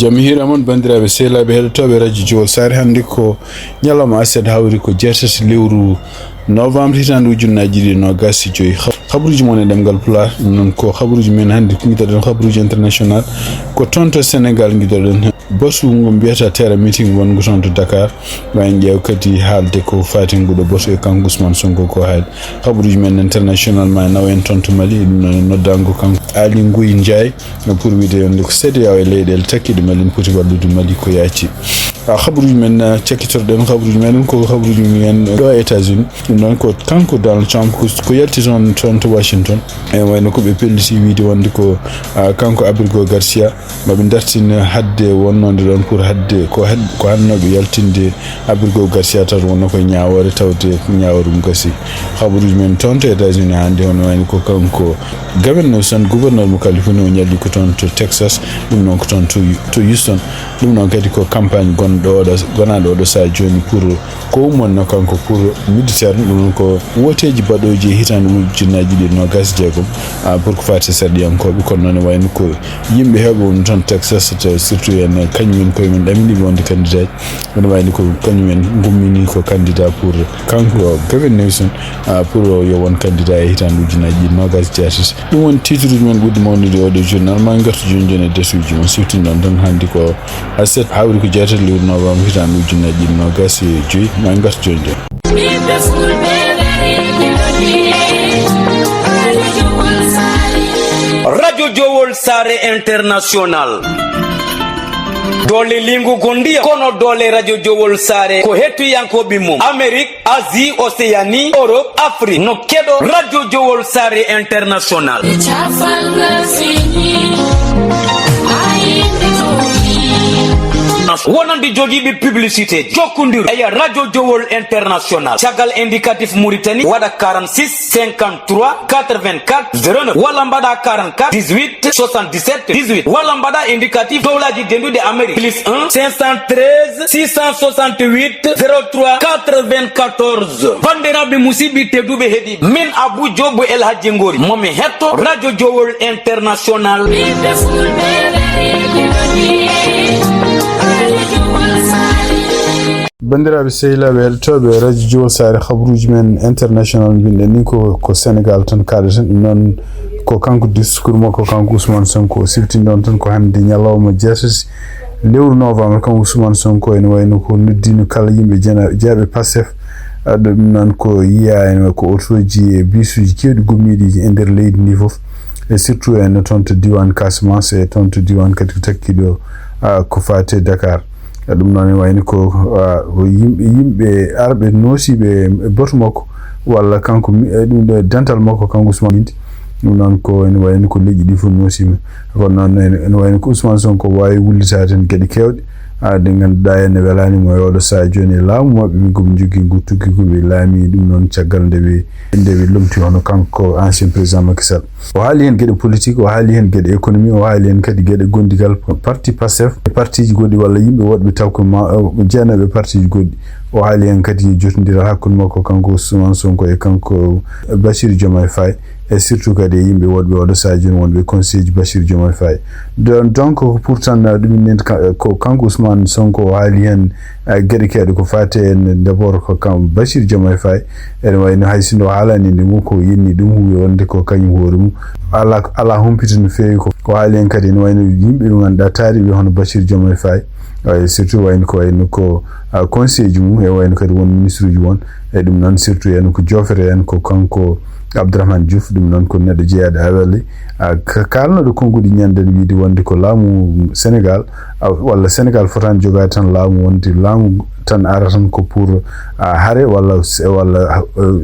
Jamhira mon bandiraɓe sehlaɓe heɗotoɓe radio Jowol Sare hannde ko ñalawma aset hawri ko jeetati lewru novembre hitande ujunnaji ɗiɗi nogas e joyyi habaruji mon e ɗemgal Puaar ɗum noon ko habaruji men hannde guidoɗen habaruji international ko toon to Sénégal guidoɗen bosu ngo mbiyata terra meeting wongo toon to Dakar wawi ƴeew kadi haalde ko fati nguɗo bosu e kanko Ousmane Sonko ko haali habaruji men international ma naw en toon to Mali ɗum noon noddango kanko Ali Nguy Ndiaye pour wiide yonde ko CEDEAO e leyɗele takkiɗe Mali ne poti wallude Mali ko yaaci habaruji men cakkitorɗen habaruji meɗen ko habaruji men ɗo e États-Unis ɗum noon ko kanko Donald Trump ko yalti toon to Washington e wayno ko ɓe pelliti wiide wonde ko kanko Abrigo Garcia maɓe dartina hadde wonnode ɗon pour hadde ko hannoɓe yaltinde Abrigo Garcia taw wonno koye ñawore tawde ñawore mum gasi habaruji men toon to États-Unis hannde hono wayno ko kanko gouverneur mo Californie o ñalli ko toon to Texas ɗum noon ko toon to Houston ɗum noon kadi ko campagne gonaɗo oɗo sa joni pour ko ummonno kanko pour militaire ɗum noon ko woteji baɗoji e hitande ujunnaji ɗiɗi nogas jeegom pour ko fati sarɗiyankoɓe kono noon wayno ko yimɓe heɓe woni toon Texas surtout en kañumen koye men ɗaminiɓe wonde candidat ene wayno ko kañumen gummini ko candidat pour kanko Gavin Newsom pour yo won candidat e hitande ujunnaji ɗiɗi nogas jeetati ɗum woni titre uji men ɓurɗi mawnude oɗo journal ma gartu joni e desuji mon siftini ɗon tan hannde ko aset hawri ko jeetati lewru novembre hitande ujunnaji ɗiɗi nogas e joyyi ma gartu joni joni Radio Jowol Sare International dole lingu gondia kono dole Radio Jowol Sare ko hettuyankoɓe mum Amérique, Asie, Océanie, Europe, Afrique no keɗo Radio Jowol Sare International wonande jogiiɓe publicité jokkodir eya Radio Jowol International caggal indicatif Mauritanie waɗa 46 53 84 09 walla mbaɗa 44 18 77 18 walla mbaɗa indicatif dowlaji dendude Amérique plus 1 513 668 03 94 bandiraɓe musidɓe tedduɓe heeɗi min Abou Diobo El Hadji Ngori momi hetto Radio Jowol International bandiraɓe sehilaɓe heɗotoɓe radio Jowol Sare habaruji men international mbinɗen ni ko Sénégal tan kaɗaten ɗum noon ko kanko discours makko kanko Ousmane Sonko siftini ɗon tan ko hannde ñalawma jeetati lewru novembre kanko Ousmane Sonko ene wayno ko noddino kala yimɓe jeeyaɓe Pastef ɗum noon ko yiya en ko autoji e bisuji kewɗi gommiɗi e nder leydi ndi foof e surtout en toon to diwan Casamance e toon to diwan kadi ko takkiɗo ko fate Dakar ɗum noon wayni ko yimɓe arɓe noosiɓe boto makko walla kanko ɗum ɗo dental makko kanko Ousmane ɗum noon ko ene wayni ko leƴƴi ɗi fof noosima kono noon ene wayni ko Ousmane Sonko wawi wullitade hen gueɗe kewɗe ɗe ganduɗa ene welanimo e oɗo saha joni e laamu mabɓe min koɓe jogui ngu tuggi koɓe laami ɗum noon caggal ndeɓe lomti hono kanko ancien président Macky Sall o haali hen gueɗe politique o haali hen gueɗe économie o haali hen kadi gueɗe gondigal parti Pastef e parti ji goɗɗi walla yimɓe woɗɓe taw ko jeenaɓe parti ji goɗɗi o haali hen kadi jotodiral hakkude makko kanko Ousmane Sonko e kanko Bassirou Diomaye Faye e surtout kadi e yimɓe woɗɓe oɗo saha joni wonɓe conseil ji Bassirou Diomaye Faye donc pourtant ɗumen ko kanko Ousmane Sonko o haali hen gueɗe kewɗe ko fate en d' abord ko kanko Bassirou Diomaye Faye ene wayno hay sinno haalani nde mum ko yenni ɗum huwi wonde ko kañum hoore mum ala humpito no fewi ko haali hen kadi ene wayno yimɓe ɓe ganduɗa taariɓe hono Bassirou Diomaye Faye surtout wayno ko conseil ji mum e wayno kadi won ministre uji won e ɗum noon surtout en ko jofere en ko kanko Abdourahmane Diouf ɗum noon ko neɗɗo jeeyaɗo awelle kalnoɗo konngudi ñanden wiide wonde ko laamu Sénégal walla Sénégal fotani jogade tan laamu wonde laamu tan ara tan ko pour haare walla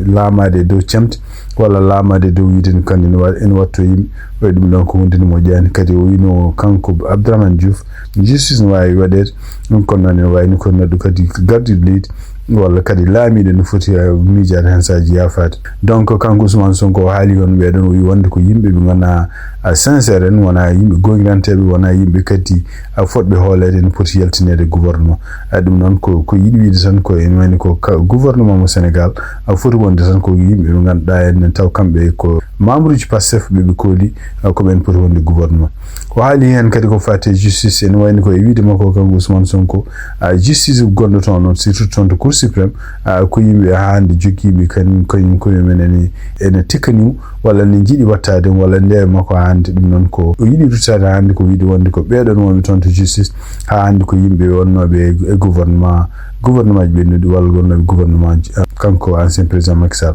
laamade dow cemte walla laamade dow wiide kandi ene watto yimɓe wayi ɗum ɗon ko hunde no moƴƴani kadi o wino kanko Abdourahmane Diouf justice no wawi waɗede ɗum kono noon ene wayni ko neɗɗo kadi gardiɗo leydi walla kadi laamiɗo no foti miijaade hen saji yafaade. Donc kanko Ousmane Sonko haali on ɓeeɗon o wi wonde ko yimɓe ɓe gona sincére en, wona yimɓe gongiranteɓe, wona yimɓe kadi fotɓe hoolede no poti yaltinede gouvernement. Ɗum noon ko yiɗi wiide tan ko en wani ko gouvernement mo Sénégal foti wonde tan ko yimɓe ɓe ganduɗa en taw kamɓe ko membre uji Pastef ɓeɓe kooli ko ɓen poti wonde gouvernement. O haali hen kadi ko fate justice en wayni ko e wiide makko kanko Ousmane Sonko justice gonɗo toon noon surtout toon to Cour suprême ko yimɓe hande jogiiɓe kañum koyemen ene tikkanimo walla ne jiiɗi wattade walla ndewe makko hande. Ɗum noon ko o yiɗi ruttade hande ko wiide wonde ko ɓeɗon wonɓe toon to justice ha hande ko yimɓe wonnoɓe e gouvernement ji ɓennuɗi walla wonnoɓe gouvernement kanko ancien président Macky Sall.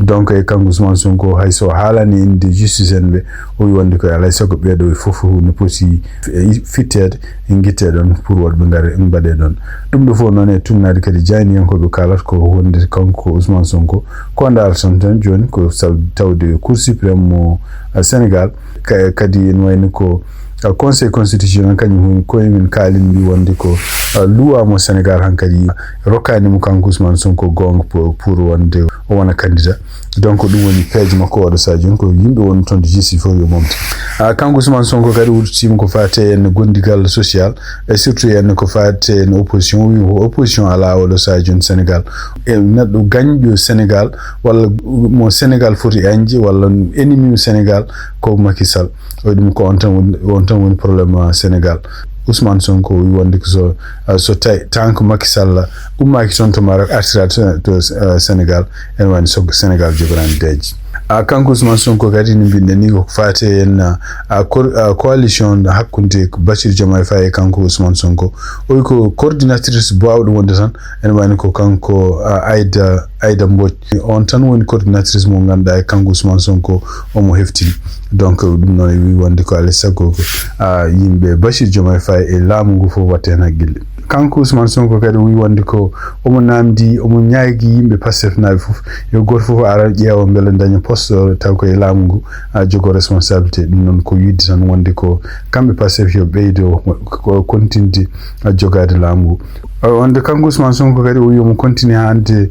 Donc e kanko Ousmane Sonko hayso haalani inde justice en ɓe o wi wonde koye alay sago ɓeeɗo fof no poti fittede guitte ɗon pour waɗ ɓe ngare mbaɗe ɗon. ɗum ɗo fof noon e tumnade kadi janiyankoɓe kalata ko wonde kanko Ousmane Sonko ko daratan tan joni ko tawde Cour suprême mo Sénégal kadi en wayni ko conseil constitutionnel kañum koyemin kaalin mbi wonde ko loi mo Sénégal hankadi rokkani mo kanko Ousmane Sonko gonga pour wonde o wona candidat. Donc ɗum woni peeje makko oɗo sa joni ko yimɓe woni toon de justice fof yo momte. Kanko Ousmane Sonko kadi wurtima ko fate en gondigal social et surtout en ko fate en opposition. wi ko opposition ala oɗo sa joni Sénégal e neɗɗo gañƴo Sénégal walla mo Sénégal foti añde walla ennemi Sénégal ko Macky Sall. ɗum ko on tan woni probléme Sénégal. Ousmane Sonko wi wonde ko so tanko Macky Sall ummaki toon to Maroc artirade to Sénégal en wani Sénégal jogorani deeje. Kanko Ousmane Sonko kadi no mbiɗen ni ko fate en coalition hakkunde Bassirou Diomaye Faye e kanko Ousmane Sonko o wi ko coordinatrice bawɗo wonde tan en wani ko kanko Aïda Mbodj on tan woni coordinatrice mo ganduɗa e kanko Ousmane Sonko omo heftini. Donc ɗum noon wi wonde ko alay sago ko yimɓe Bassirou Diomaye Faye e laamu ngu fof watte hen haqqille. Kanko Ousmane Sonko kadi wi wonde ko omo namdi omo ñaagui yimɓe Pastef naɓe fof yo goto fof ara ƴeewa beele daña poste taw koye laamu ngu jogo responsabilité. ɗum noon ko widde tan wonde ko kamɓe Pastef yo ɓeydo ko continde jogade laamu ngu. wonde kanko Ousmane Sonko kadi o wi omo continue hande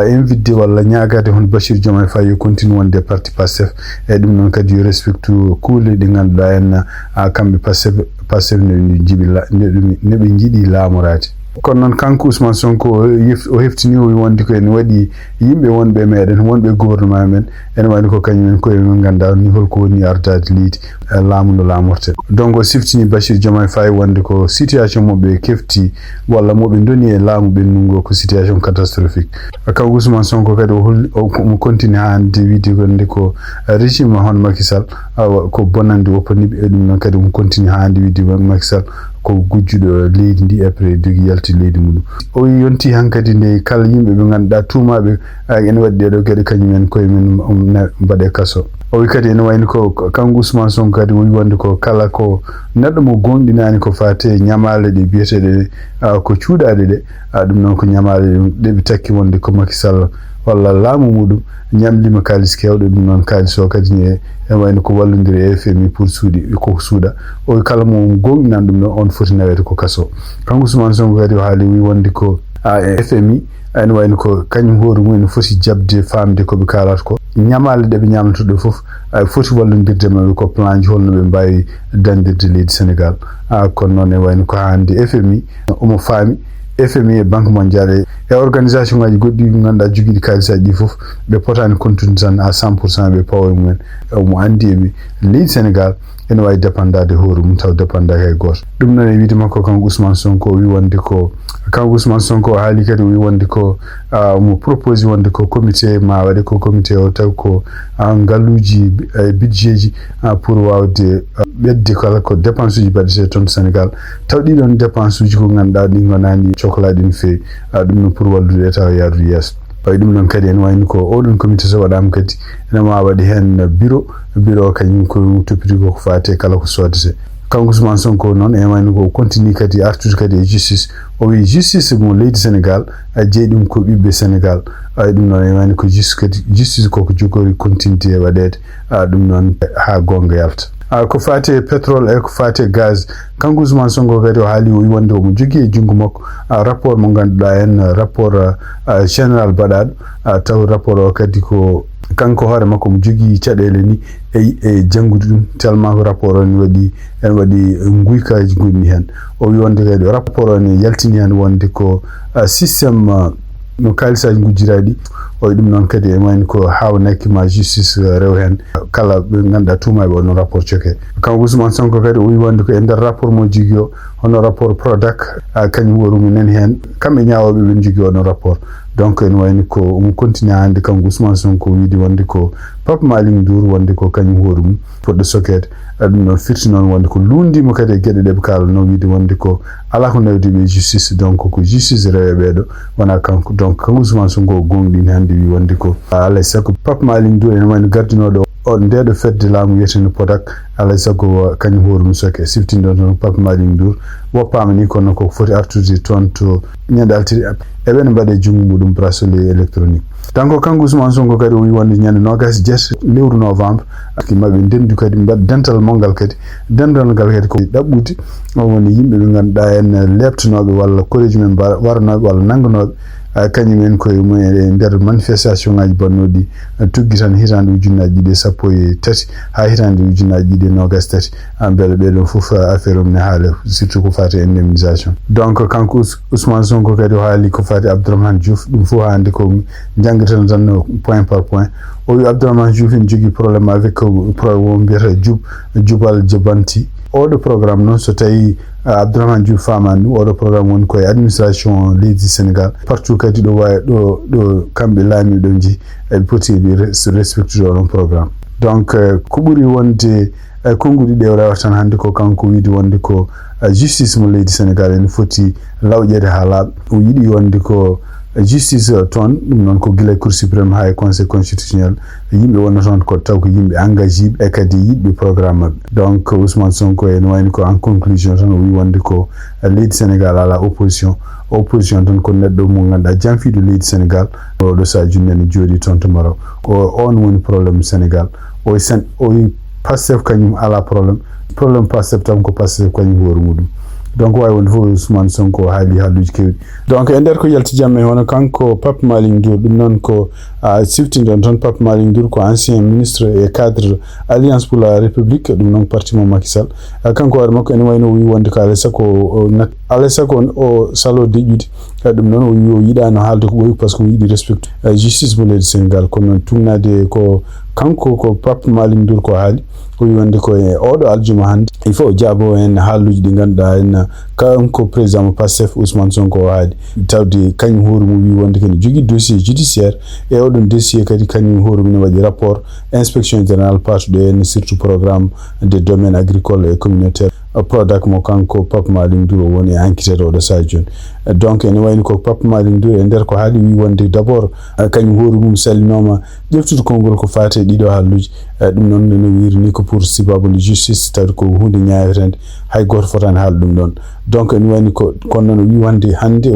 invité walla ñaagade hon Bassirou Diomaye Faye yo continue wonde parti Pastef e ɗum noon kadi yo respecte kuule ɗi ganduɗa en kamɓe Pastef ne ɓe jiiɗi laamorade. kono noon kanko Ousmane Sonko o heftini o wi wonde ko en waɗi yimɓe wonɓe meɗen wonɓe gouvernement men ene waɗi ko kañumen koye men ganda ni holko woni ardade leydi laamu no laamorte. Donc o siftini Bassirou Diomaye Faye wonde ko situation moɓe kefti walla moɓe doni e laamu ɓennungo ko situation catastrophique. kanko Ousmane Sonko kadi omo continue hande wiide wonde ko régime hon Macky Sall ko bonande woppaniɓe e ɗum noon kadi omo continue hande wiide Macky Sall ko gujjuɗo leydi ndi après jogi yalti leydi muɗum. o wi yonti hankadi nde kala yimɓe ɓe ganduɗa tumaɓe ene waɗi ɗeɗo gueɗe kañumen koye men mbaɗe kaso. o wi kadi ene wayni ko kanko Ousmane Sonko kadi o wi wonde ko kala ko neɗɗo mo gonɗinani ko fate ñamale ɗe biyeteɗe ko cuuɗaɗe ɗe ɗum noon ko ñamale ɗeɓe takki wonde ko Macky Sall walla laamu muɗum ñamlima kalis kewɗo. ɗum noon kalis o kadi e wayno ko wallodiri e FMI pour ko suuɗa. o kala mo gonɗinan ɗum ɗon on foti nawede ko kaso. kanko Ousmane Sonko kadi o haali wi wonde ko FMI ene wayno ko kañum hoore mumen foti jabde famde koɓe kalata ko ñamale ɗeɓe ñamata ɗo foof foti wallodirde maɓe ko plan ji holno ɓe mbawi dandirde leydi Sénégal. kono noon e wayno ko hande FMI omo faami FMI e banque mondiale e organisation ngaji goɗɗi ganduɗa joguiɗi kalisaji ɗi foof ɓe potani kontude tan à 100% ɓe pawa mumen omo andi eɓe leydi Sénégal ene wawi dépendade hoore mum taw dépendaka e goto. ɗum noon e wiide makko kanko Ousmane Sonko o wi wonde ko kanko Ousmane Sonko o haali kadi o wi wonde ko mo propose wonde ko comité ma waɗe ko comité o taw ko ngalluji budget ji pour wawde ɓedde kala ko dépense uji mbaɗete toon Sénégal taw ɗiɗon dépense uji ko ganduɗa ɗi gonani cohlaɗi no fewi. ɗum noon pour wallude état o yaarude yeeso. ɗum noon kadi en wayni ko oɗon comité so waɗama kadi ene ma waɗi hen bureau kañum ko toppiti ko fate kala ko sodete. kanko Ousmane Sonko noon en wayni ko continue kadi artude kadi e justice. o wi justice mo leydi Sénégal jeeyi ɗum ko ɓiɓɓe Sénégal. ɗum noon en wayni ko justice koko jogori continuité waɗede ɗum noon ha gonga yalta. ko fate petrol e ko fate gaz kanko Ousmane Sonko kadi o haali o wi wonde omo jogui jungo makko rapport mo ganduɗa en rapport général baɗaɗo taw rapport o kadi ko kanko hoore makko mo jogui caɗele ni e janngude ɗum tellement ko rapport o ni waɗi guykaji gonɗi hen o wi wonde kadi rapport o ni yaltini hen wonde ko systéme no kalisaji gujjiraɗi o ɗum noon kadi e wayni ko hawnaki ma justice rew hen kala ɓe ganduɗa tuumaɓe ono rapport coke kanko Ousmane Sonko kadi o wi wonde ko e nder rapport mo jogui o hono rapport Prodac kañum worumu nani hen kamɓe ñawoɓe ɓe jogui ono rapport donc en wayni ko omo continue hande kanko Ousmane Sonko wiide wonde ko Pape Malick Ndour wonde ko kañum hoorumum poɗɗo sokede ɗum noon firti noon wonde ko lundimo kadi e gueɗe ɗeɓe kalano wiide wonde ko ala ko nawdiɓe justice donc ko justice rewe ɓeɗo wona kanko donc kanko Ousmane Sonko gonɗini hande wi wonde ko alay saago Pape Malick Ndour en wayno gardinoɗo o ndeɗo fedde laamu wiyeteno Prodac alay saago kañum hoorumum soke siftinɗon toon Pape Malick Ndour woppama ni kono ko foti artude toon to ñande altiri eɓene mbaɗe jungo muɗum bracelet électronique donc kanko Ousmane Sonko kadi o wi wonde ñande nogas jet lewru novembre maɓe ndendu kadi mbaɗa dental mongal kadi dental ngal kadi ko ɗaɓɓude o woni yimɓe ɓe ganduɗa en lebtanoɓe walla collége men waranoɓe walla nangganoɓe kañumen koye mumen e nder manifestation ngaji bannoɗi tuggi tan hitande ujunnaji ɗiɗi sappo e tati ha hitande ujunnaji ɗiɗi nogas tati beele ɓeɗon foof affaire um ne haala surtout ko fati indemnisation donc kanko Ousmane Sonko kadi o haali ko fati Abdourahmane Diouf ɗum fof hande ko janggueten tan point par point o wi Abdourahmane Diouf ene jogui probléme avec probléme mbiyata jubal jabanti oɗo programme noon so tawi Abdourahmane Diouf famani ɗum oɗo programme woni koye administration leydi Sénégal partout kadi ɗo wawi ɗo kamɓe laami ɗo jeehi eɓe poti ɓe respectude oɗon programme donc ko ɓuuri wonde konnguli ɗe rewata tan hannde ko kanko wiide wonde ko justice mo leydi Sénégal ene foti lawƴede ha laaɓa o yiɗi wonde ko justice toon ɗum noon ko guila cour suprême ha e conseil constitutionnel yimɓe wonno toon ko taw ko yimɓe engagé e kadi yiɗɓe programme mabɓe donc Ousmane Sonko ene wayni ko en conclusion tan o wi wonde ko leydi Sénégal ala opposition tan ko neɗɗo mo ganduɗa janfiɗo leydi Sénégal oɗo Sadio Nene jooɗi toon to Maroc on woni probléme Sénégal o wi Pastef kañum ala probléme Pastef tan ko Pastef kañum hoore muɗum donc wawi wonde fof Ousmane Sonko haali haaluji kewɗi donc e nder ko yalti jamme hono kanko Pape Malick Ndour ɗum noon ko siftindon toon Pape Malick Ndour ko ancien ministre et cadre Alliance pour la République ɗum noon parti mo Macky Sall kanko hoore makko ene wayno wi wonde ko alay saago o salo deƴƴude ɗum noon o wi o yiɗano haalde ko ɓoyi par ce que mo yiɗi respecte justice mo leydi Sénégal kono noon tugnade ko kanko ko Pape Malick Ndour ko haali o wi wonde ko e oɗo aljuma hannde il faut o jaabo hen haaluji ɗi ganduɗa en kanko président mo Pastef Ousmane Sonko o haali tawde kañum hoore mum wi wonde kene jogui dossier judiciaire e oɗon dossier kadi kañum hoore mum ne waɗi rapport inspection générale partuɗo en surtout programme des domaines agricoles et communautaire Prodac mo kanko Pape Malick Ndour o woni enquêteur oɗo saji joni donc ene wayni ko Pape Malick Ndour e nder ko haali wi wonde d' abord kañum hoore mum sallinoma ƴeftude konngol ko fate ɗiɗo haalluji ɗum noon no wirini ko pour sibabude justice tawde ko hunde ñawetede hay goto fotani haala ɗum ɗon donc ene wayni ko kono noon wi wonde hannde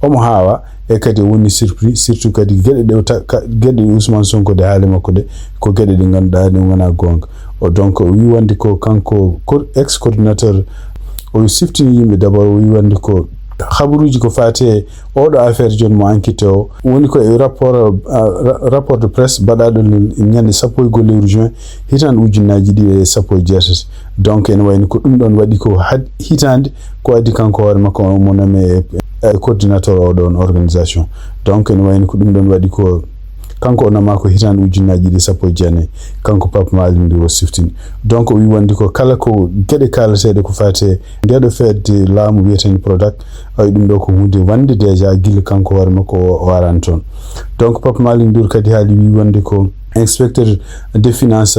omo haawa e kadi o woni surpris surtout kadi gueɗe Ousmane Sonko de haali makko de ko gueɗe ɗe ganduɗa ɗe wona gonga donc o wi wonde ko kanko ex coordinateur o siftini yimɓe d' abord o wi wonde ko habaruji ko fate oɗo affaire joni mo enquête o woni ko e rapport de presse baɗaɗo ñande 15 lewru juin hitande ujunnaji ɗiɗi e 17 donc ene wayni ko ɗum ɗon waɗi ko hitande ko addi kanko hoore makko mo nome coordinateur oɗon organisation donc ene wayni ko ɗum ɗon waɗi ko kanko o nama ko hitande ujunnaji ɗiɗi 19 kanko Pape Malick Ndour o siftini donc o wi wonde ko kala ko gueɗe kalateɗe ko fate ndeɗo fedde laamu wiyeten Prodac ɗum ɗo ko hunde wande déjà guila kanko hoore makko o arani toon donc Pape Malick Ndour kadi haali wi wonde ko inspecteur des finances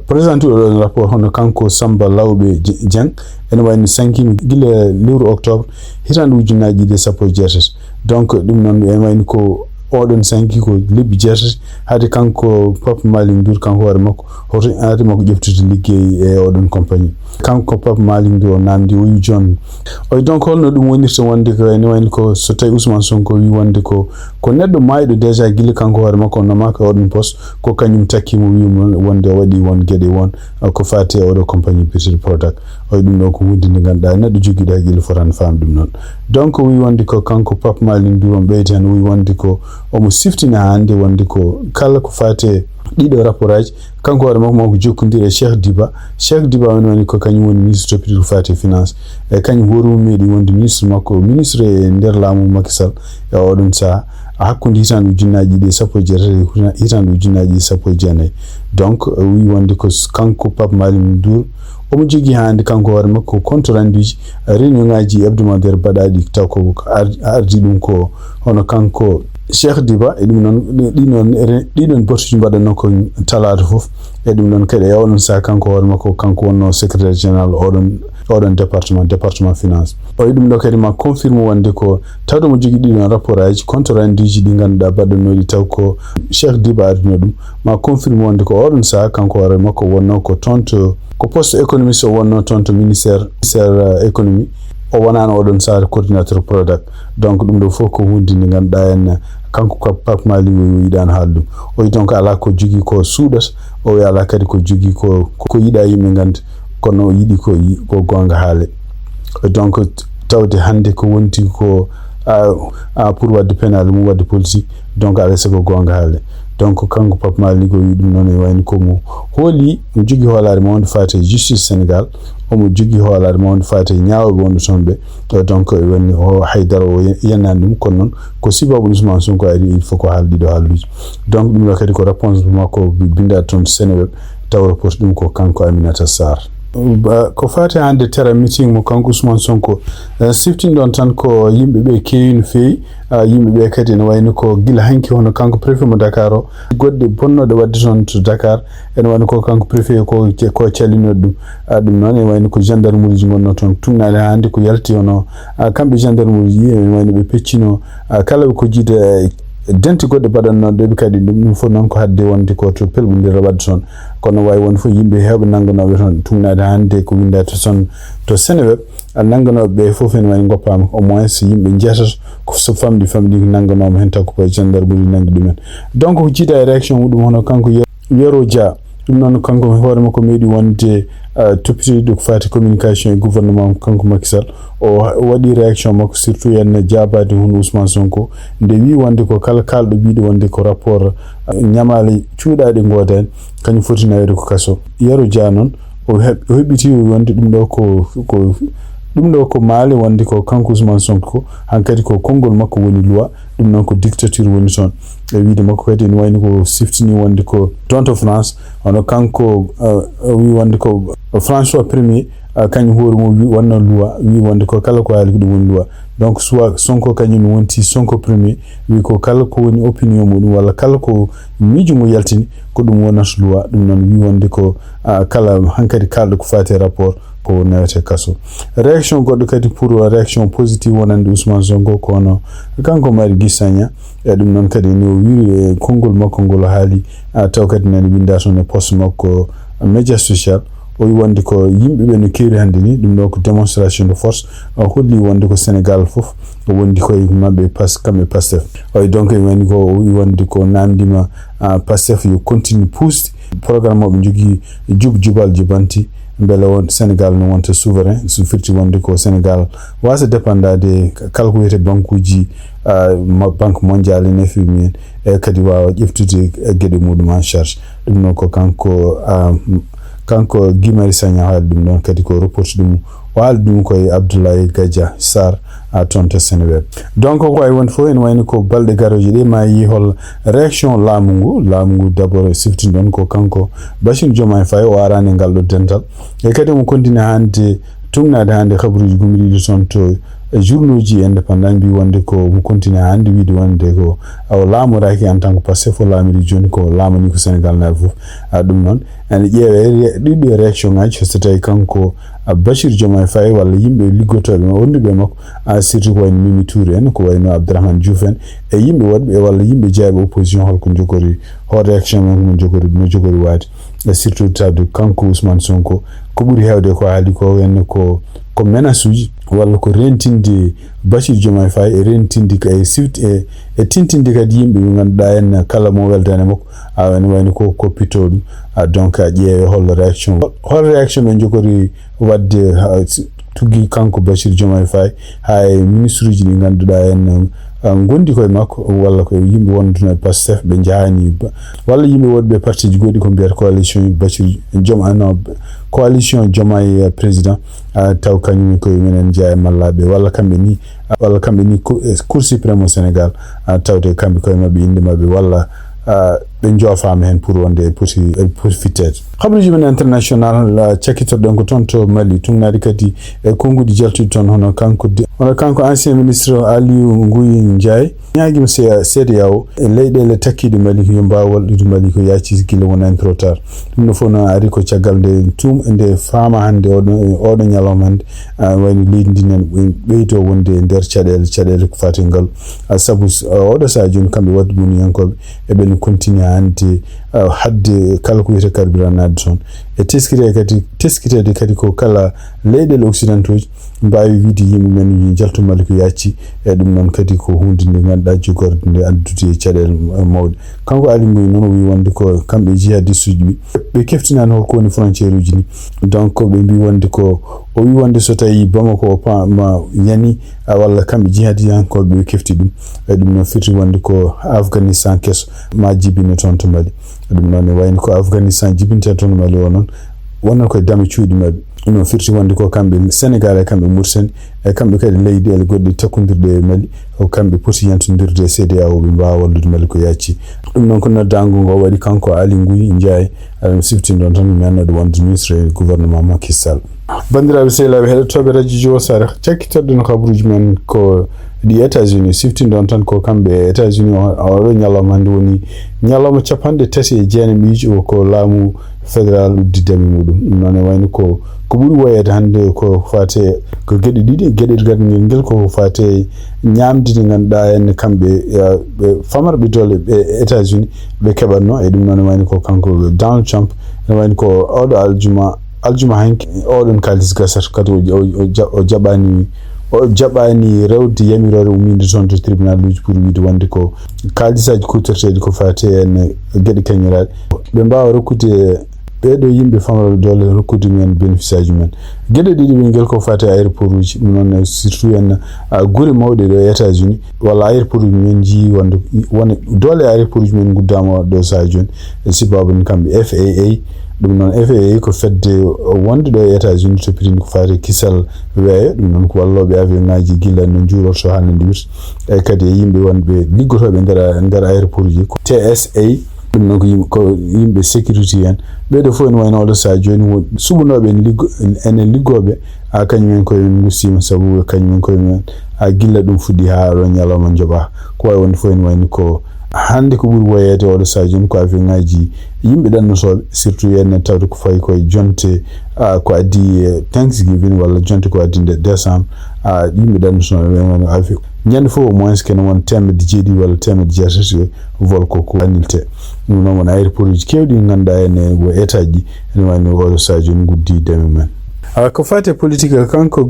présenté oɗon rapport hono kanko Samba Lawɓe Dieng ene wayno sankima guila lewru octobre hitande ujunnaji ɗiɗi 17 donc ɗum noon ene wayno ko odon sanki ko lebbi jeetati hade kanko Papa Malick Ndour kanko war makko hoto ade makko jeftude liggey e odon compagnie kanko Papa Malick Ndour namdi wi jon o donc holno dum wonirta wonde ko ni wani ko so tawi Ousmane Sonko wi wonde ko neddo maydo déjà gille kanko war makko no maka odon poste ko kanyum takkimo wi wonde wadi won gede won ko fati odo compagnie British product o dum do ko wudi ni ganda neddo jogida gille foran fam dum non donc wi wonde ko kanko Papa Malick Ndour beytan wi wonde ko omo siftina hande wonde ko kala ko fate dido rapportage kanko war makko jokkondire Cheikh Diba woni ko kanyum woni ministre député fate finance e kanyum horu medi wonde ministre makko ministre e nder laamu Macky Sall e odon sa hakkunde hitandu jinnaji de sappo jeetati hitandu jinnaji sappo jeenayi donc wi wonde ko kanko Papa Malick Ndour omo jogi hande kanko war makko compte rendu réunion ngaji hebdomadaire badadi taw ko ardi dum ko hono kanko Cheikh Diba e dum non didon bortuji badano ko talaata fof e dum non kede yawnon sa kanko war makko kanko wonno secrétaire général odon département finance o dum do kadi ma confirme wonde ko tawdo mo jogi didon rapportage compte rendu ji di ganda badanodi taw ko Cheikh Diba arno dum ma confirme wonde ko odon sa kanko war makko wonno ko tonto ko poste économiste o wonno tonto ministère économie o wonano odon sa coordinateur product donc dum do foko hundi ni ganda en kanko ko Papa Malick widan haaldum o donc ala ko jogi ko suudat o ala kadi ko jogi ko yida yimbe ganda kono yidi ko gonga haale donc tawde hande ko wonti ko pour wadde penal mu wadde politique donc ala se ko gonga haale donc kanko Papa Malick dum non e wayni ko mo holi mo jogi holare mo wonde fate justice Sénégal omo jogi holare mo wonde fate nyaawo wonde tonbe donc woni o haydara o yenandum kon non ko sibabu Ousmane Sonko ari il faut ko haaldido haaluji donc dum kadi ko réponse mako binda ton Seneweb taw report dum ko kanko Aminata Sarr ko fati hande tera meeting mo kanko Ousmane Sonko siftin don tan ko yimbe be keewin feyi yimbe be kadi no wayno ko gila hanki hono kanko préfet mo Dakar godde bonnode wadde ton to Dakar en wayno ko kanko préfet ko calino dum non e wayno ko gendarmerie ji gonno ton tunnale hande ko yalti hono kambe gendarmerie yi en wayno be peccino kala ko jide denti godde badanno de kadi dum fo non ko hadde wonde ko to pelbundir wadde ton kono way won fo yimbe hewbe nanganobe ton tumnade hande ko windata son to Seneweb nanganobe fof en way goppama au moins yimbe jetta ko so famdi nanganoma hen takko ko gendarmerie nangi dumen donc ko jida réaction mudum hono kanko Yero Dia dum non kanko hoore makko meedi wonde toppiti do fati communication e gouvernement kanko Macky Sall o wadi réaction makko surtout en jabade hono Ousmane Sonko nde wi wonde ko kala kaldo biide wonde ko rapport nyamale cuudaade ngoden kany foti nawede ko kaso Yero Dia non o hebiti wonde dum do ko maali wonde ko kanko Ousmane Sonko hankadi ko kongol makko woni loi dum non ko dictature woni son e wiide makko kadi no wayni ko siftini wonde ko tonto France ono kanko wi wonde ko François Premier kany hoore mo wonna loi wi wonde ko kala ko haali dum woni loi donc soit Sonko kanyum wonti Sonko Premier wi ko kala ko woni opinion mudum wala kala ko miiju mo yaltini ko dum wonata loi dum non wi wonde ko kala hankadi kaldo ko fate rapport ko nawete kaso réaction goddo kadi pour réaction positive wonande Ousmane Sonko kono kanko mari gisanya e dum non kadi no wi kongol makko ngol haali taw kadi nan winda son poste makko média social o wonde ko yimbe be no keeri hande ni dum do ko démonstration de force holli wonde ko Sénégal fof wondi ko mabbe kambe Pastef o donc woni ko wonde ko namdima Pastef yo continue pousse programme mo jogi jubal jubanti mbele won Sénégal no wonta souverain su firti wonde ko Sénégal wasa dépendade kala ko wete bankuji banque mondiale ne fimi e kadi waawa jeftude gede mudum en charge dum non ko kanko Guimari Sagna haal dum non kadi ko report dum wal dum koy Abdoulaye Gadja Sarr a tonto Seneweb donc ko ay won fo en wayni ko balde garoji de ma yi hol réaction lamungu d'abord siftin don ko kanko Bashir Diomaye Faye o arani galdo dental e kadi mo continue hande tumnade hande khabruji gumiri son to journaux indépendant bi wonde ko mu continue hande wiide wonde ko aw laamoraki en tant que passé fo laamiri joni ko laamani ko Sénégal na fof dum non en ƴeewe ɗiɗi réaction ngaji so tawi kanko Bachir Diomaye Faye walla yimɓe liggotoɓe ma wonduɓe makko surtout ko wayno Mimi Touré en ko wayno Abdourahmane Diouf en e yimɓe waɗɓe walla yimɓe jeeyaɓe opposition holko jogori hol réaction mo jogori waade surtout tawde kanko Ousmane Sonko ko ɓuri hewde ko haali ko en ko menace uji walla ko rentinde Bachir Diomaye Faye e rentinde e sifti e tintinde kadi yimɓe ɓe ganduɗa en kala mo weldane makko ene wayno ko koppito ɗum donc a ƴeewe hol réaction ɓe jogori wadde tugui kanko Bachir Diomaye Faye ha e ministre uji ɗi ganduɗa en gondi koye makko walla ko yimɓe wonduno e Pastef ɓe jahani walla yimɓe wonɓe parti ji goɗɗi ko mbiyata coalition Bachir coalition Diomaye président taw kañum koye menen jeeya mallaɓe walla kamɓe ni cour suprême au Sénégal tawde kamɓe koye mabɓe inde mabɓe walla ɓe joofama hen pour wonde poti fittede habaruji men international cakkitoɗen ko toon to Mali tumnadi kadi e konngudi jaltude toon hono kanko ancien ministre Aliou Ngouille Ndiaye ñaguima CEDEAO e leyɗele takkiɗe Mali yo mbawa wallude Mali ko yacci guila wonani trop tard ɗum no fof no ari ko caggal nde faama hande oɗo ñalawma hande wayno leydi ndi nen ɓeydo wonde e nder caɗele ko fati ngal saabu oɗo saha joni kamɓe wadde muniyankoɓe eɓen continue hande hadde kala ko wiyete carburant nade toon e teskitede kadi ko kala leyɗele occidentaux ji mbawi wiide yimɓe men jaltu Mali ko yacci e ɗum noon kadi ko hunde nde ganduɗa jogorde nde andude caɗele mawɗe kanko Ali Ngoyi noon o wi wonde ko kamɓe jihadiste uji ɓe keftinani holko woni frontiére uji ni donc ɓe mbi wonde ko o wi wonde so tawi Bamako ma yani walla kamɓe jihadiyankoɓe ɓe kefti ɗum e ɗum noon firti wonde ko Afghanistan kesso ma jibine toon to Mali ɗum noon ne wayno ko Afghanistan jibinta toon Mali o noon wonno koye dame cuuɗi mabɓe ɗum noon firti wonde ko kamɓe Sénégal e kamɓe Mauritanie e kamɓe kadi leyɗele goɗɗe takkodirɗe e Mali o kamɓe poti yantodirde CEDEAO ɓe mbawa wallude Mali ko yacci ɗum noon ko noddango ngo waɗi kanko Ali Ngouille Ndiaye aɗa siftini ɗon tan mi annoɗo wonde ministre e gouvernement Macky Sall bandiraɓe sehilaɓe heɗotoɓe radio Jio Sare cakkitoɗen habaruji men ko ɗi États-Unis siftini ɗon tan ko kamɓe États-Unis oɗo ñalawma hande woni ñalawma 39 ko laamu fédéral uddidemi muɗum ɗum noon e wayno ko ɓuri woyede hande ko fate ko gueɗe ɗiɗi gueɗel ngel ko fate ñamde nde ganduɗa en kamɓe famarɓe dole ɓe États-Unis ɓe keɓatno e ɗum noon e wayno ko kanko Donald Trump e wayno ko oɗo aljuma hanki oɗon kalis gasata kadi o jaɓani rewde yamirore uminde toon to tribunal uji pour wiide wonde ko kalisaji kutorteɗi ko fate en gueɗe kañiraɗe ɓe mbawa rokkude ɓeɗo yimɓe famroɓe dole rokkude men bénéfice aji men gueɗe ɗiɗi ɓe ngel ko fate aéroport uji ɗum noon surtout en guure mawɗe ɗo e États-Unis walla aéroport uji men jii wonde dole aéroport uji men guddama ɗo saha joni e sibabuno kamɓe FAA ɗum noon FAA ko fedde wonde ɗo e États-Unis to pirini ko fate kisal weeyo ɗum noon ko walloɓe avion ngaji gila no juurorto hannde wirta e kadi e yimɓe wonɓe liggotoɓe nder aéroport uji ko TSA ɗum noon ko yimɓe sécurité en ɓeɗo fof en wayno oɗo saha joni suɓunoɓe enen liggoɓe kañumen koyemen gustima saabu kañumen koyemen gilla ɗum fuɗɗi ha ɗo ñalawma jooɓa ko wawi wonde fof en wayno ko hande ko ɓuri woyede oɗo saha joni ko avion ngaji yimɓe ɗannotoɓe surtout yen tawde ko fayi koye jonte ko addi Thanksgiving walla jonte ko addi nde décembre yimɓe ɗannotoɓe woni avion ñande fof au moins kene won 7 walla 8 vol ko annilte ɗum noon won aéroport uji kewɗi ganduɗa ene wo état ji ene wayno oɗo saha joni guddi deme men ko fate politique kanko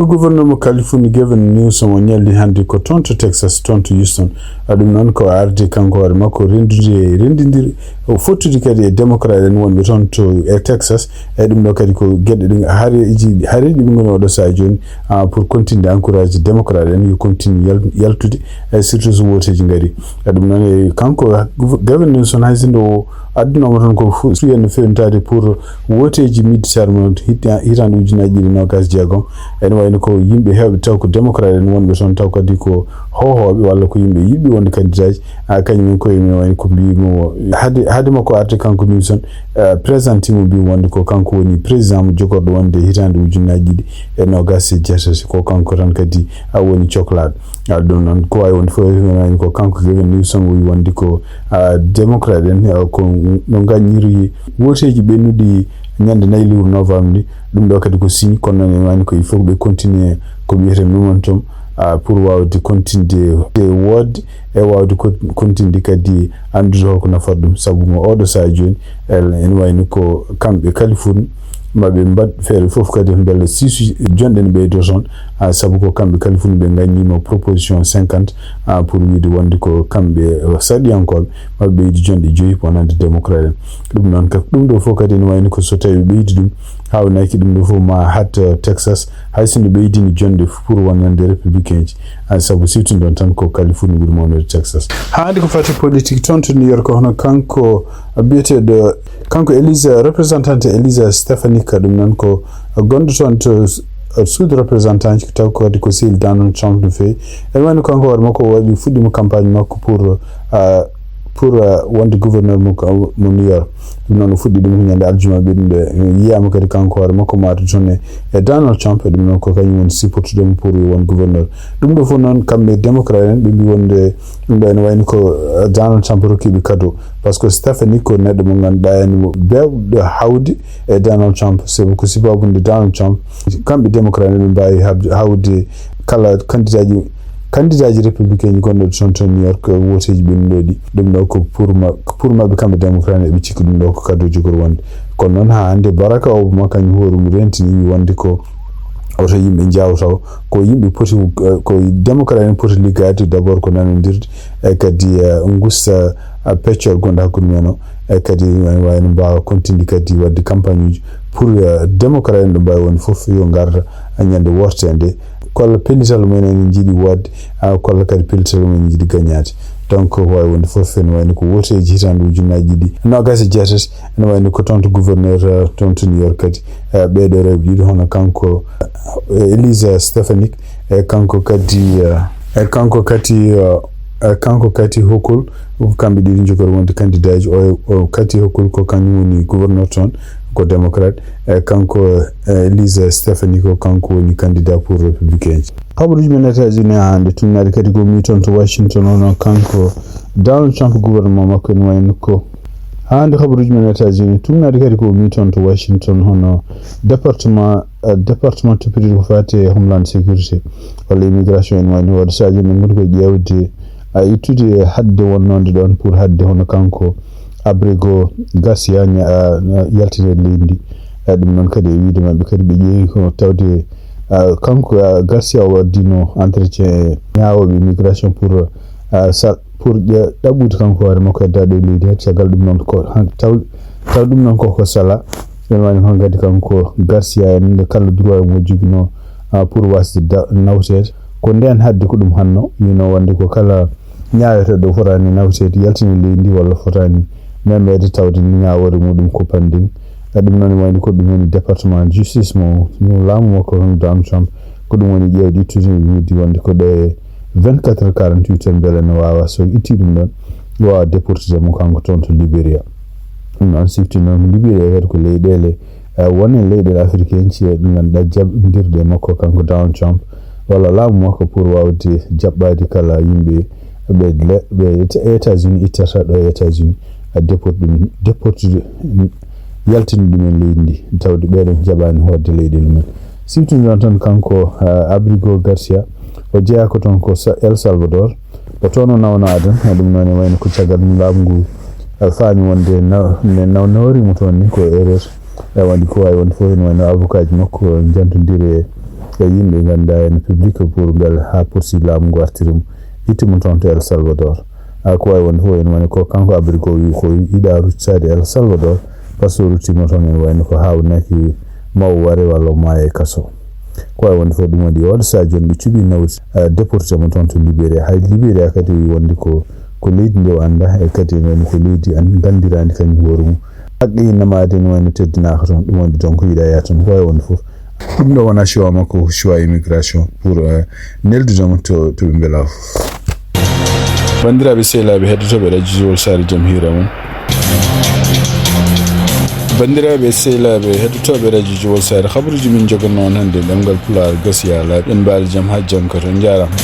gouverneur mo Californie Gavin Newsom o ñalli hande ko toon to Texas toon to Houston ɗum noon ko arde kanko hoore makko rendidiri o fottude kadi e démocrate en wonɓe toon to e Texas e ɗum ɗo kadi ko gueɗe ɗi haareji ɓe goni oɗo saha joni pour continuer encourage démocrate en yo continue yaltude e surtout so woteji ngari ɗum noon e kanko Gavin Newsom haysinde o addunoma toon ko fuyenne fewnitade pour woteji midterm mo hitande ujunaji 2020 ene wayno ko yimɓe hewɓe taw ko démocrate en wonɓe toon taw kadi ko hohoɓe walla ko yimɓe yiɗi wonde candidat kañumen koye men wayni ko mbimo hade makko arde kanko Newson présenté mo mbi wonde ko kanko woni président mo jogorɗo wonde hitande ujunnaji ɗiɗi e nogas e jeetati ko kanko tan kadi woni cohlaɗo ɗum noon ko wawi wonde fof wayni ko kanko Gavin Newson wi wonde ko démocrate en ko no gañiri woteji ɓennuɗi ñande 4 lewru novembre ni ɗum ɗo kadi ko signe kono noon wayni ko il faut ɓe continuer ko wiyete momentum pour wawde continude wodde e wawde continude kadi andude holko nafata ɗum saabu mo oɗo saha joni ene wayni ko kamɓe Californie maɓe mbad feere fof kadi beele 6 jonɗe ne ɓeydo toon saabu ko kamɓe Californie ɓe gagnino proposition 50 pour wiide wonde ko kamɓe saɗiyankoɓe maɓe ɓeydi jonɗe 5 wonande démocrate en ɗum noon ɗum ɗo fof kadi ne wayni ko so tawi ɓeydi ɗum hawnaki ɗum ɗo fof ma hat Texas hay sinno ɓeydini jonɗe pour wonande républicain ji saabu siftinde on tan ko Californie ɓuuri mawnede Texas haade ko fati politique toon to New York hono kanko biyeteɗo kanko Elisa représentante Elisa Stefanik ɗum noon ko gonɗo toon to sud représentant ko taw kadi ko sehil Donald Trump no fewi ene wayno kanko hoore makko waɗi fuɗɗima campagne makko pour wonde gouverneur mo New York ɗum noon o fuɗɗi ɗum ko ñande aljuma ɓennuɗe yiyama kadi kanko hoore makko maata toon e Donald Trump e ɗum noon ko kañum woni supportuɗomo pour won gouverneur ɗum ɗo fof noon kamɓe démocrate en ɓe mbi wonde ɗum ɗo ene wayni ko Donald Trump rokkiɓe cadeau par ce que Stephanie ko neɗɗo mo ganduɗa ene bewɗo hawde e Donald Trump sabu ko sibabude Donald Trump kamɓe démocrate en ɓe mbawi hawde kala candidat ji républicain ji gonɗo toon to New York woteji ɓennuɗoɗi ɗum ɗo ko pour maɓɓe kamɓe démocrate ɓe cikki ɗum ɗo ko cadeau jogori wonde kono noon ha hande Barack Obama kañum hoore mum rentini wonde ko oto yimɓe jawtaw ko yimɓe poti ko démocrate en poti liggade d' abord ko nanodirde e kadi gusta peccol gonɗo hakkude men o e kadi wayno mbawa continue kadi wadde campagne uji pour démocrate en ɗo mbawi wonde foof yo garta ñande wortede kolla pellital mumen en jiiɗi wodde kolla kadi pellital mumen jiiɗi gagnade donc wawi wonde foof ene wayno ko woteji hitande ujunnaji ɗiɗi nogas e jeetati ene wayno ko toon to gouverneur toon to New York kadi ɓeɗo rewɓe ɗiɗi hono kanko Elisa Stefanik e kanko kadi Hochul kamɓe ɗiɗi jogori wonde candidat ji o kadi Hochul ko kañum woni gouverneur toon ko démocrate kanko Elisa Stefanik ko kanko woni candidat pour républicain ji haɓruji men États-Unis hande tumnade kadi ko mi toon to Washington hono kanko Donald Trump gouvernement makko en wayno ko hande haɓruji men États-Unis tumnade kadi ko mi toon to Washington hono département toppitiɗo ko fati homeland sécurité walla immigration en wayno waɗa sadio men goni ko ƴewde ittude hadde wonnode ɗon pour hadde hono kanko Abrego Garcia yaltine leydi ɗum noon kadi e wiide maɓɓe kadi ɓe ƴeewi ko tawde kanko Garcia o waddino entretien ñawoɓe immigration pour ɗaɓɓude kanko hoore makko eddaɗo e leydi hedde caggal ɗum noon ko taw ɗum noon koko sala ɗen wani hon kadi kanko Garcia en nde kala droit mo jogino pour wasde nawtede ko nden hadde ko ɗum hanno wino wonde ko kala ñaweteɗo fotani nawtede yaltine leydi walla fotani memede tawde ñawore muɗum ko pandin ɗum noon wayni ko ɗum woni département justice mo laamu makko hono Donald Trump ko ɗum woni ƴewde ittude wiidi wonde ko ɗo e 24 48 beele no wawa so itti ɗum ɗon wawa déportide mo kanko toon to Libéria ɗum noon sifti noon Libéria kadi ko leyɗele wonen leyɗele africain ci ɗum ganduɗa jaɓɓidirde makko kanko Donald Trump walla laamu makko pour wawde jaɓɓade kala yimɓe ɓe États-Unis ittata ɗo e États-Unis déportude yaltini ɗumen leydi ndi tawde ɓeɗon jaɓani hodde leyɗele mumen siftude noon tan kanko Abrego Garcia o jeeya ko toon ko El Salvador o toon o nawno adan ɗum noon e wayno ko caggal laamu ngu faami wonde nawnawrimo toon ni ko erreur wandi ko wawi wonde fof ene wayno avocat ji makko jantodiri e yimɓe ganduɗa en public pour bel ha poursuit laamu ngu artirimo ittimo toon to El Salvador ko wawi wonde fof ene wayno ko kanko Abrego wi ko yiɗa ruttade El Salvador par ce que ruttimo toon ene wayno ko hawnaki maw ware walla maya e kaso ko wawi wonde fof ɗum waɗi oɗo sa joni ɓe cuuɓi nawdi déporté mo toon to Libéria hay Libéria kadi wonde ko leydi nde o anda e kadi ene wayno ko leydi gandirandi kañum hoore mum haqqe namade ene wayno teddinaka toon ɗum wonde donc yiiɗa yaa toon ko wawi wonde fof ɗum ɗo wona choix makko choix immigration pour neldude to ɓe mbela bandiraɓe sehlaɓe heddotoɓe radiowol sare jaam hira mum bandiraɓe sehlaɓe heddotoɓe radiowol sare habaruji min jogonno on hannde ɗemgal Puaar gasiya laaɓi en mbaali jaam ha jam ka to jarama